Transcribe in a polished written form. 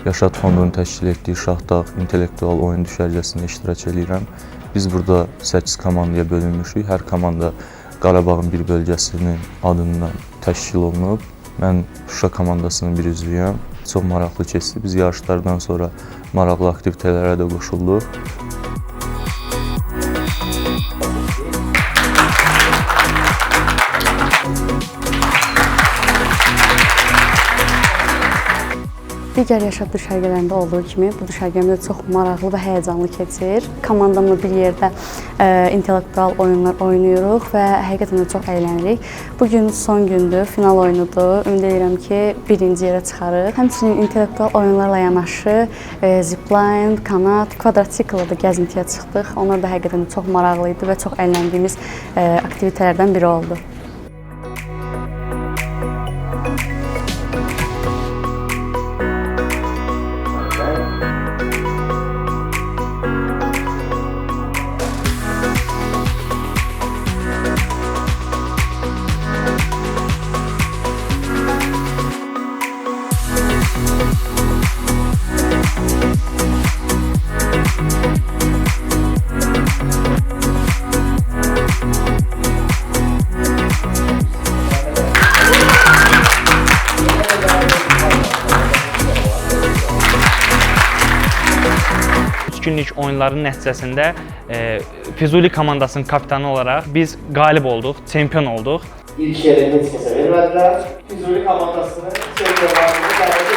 Yaşad Fondunun təşkil etdiyi Şahdağ intellektual oyun düşərgəsində iştirak edirəm. Biz burada 8 komandaya bölünmüşük. Hər komanda Qarabağın bir bölgəsinin adından təşkil olunub. Mən Şuşa komandasının bir üzvüyəm. Çox maraqlı keçdi. Biz yarışlardan sonra maraqlı aktivitetlərə də qoşulduq. Digər Yaşad düşərgələrində olduğu kimi bu düşərgəmdə çox maraqlı və həyəcanlı keçir. Komandamla bir yerdə intellektual oyunlar oynayırıq və həqiqətən də çox əylənirik. Bugün son gündür, final oyunudur. Ümid edirəm ki, birinci yerə çıxarıq. Həmçinin intellektual oyunlarla yanaşı zipline, kanat, kvadrotsiklda da gəzintiyə çıxdıq. Onlar da həqiqətən də çox maraqlı idi və çox əyləndiyimiz aktivitelərdən biri oldu. Günlük oyunların nəticəsində Füzuli komandasının kapitanı olaraq biz qalib olduq, çempion olduq. İlk yeri heç kəsə vermədilər. Füzuli komandasını çempionlarını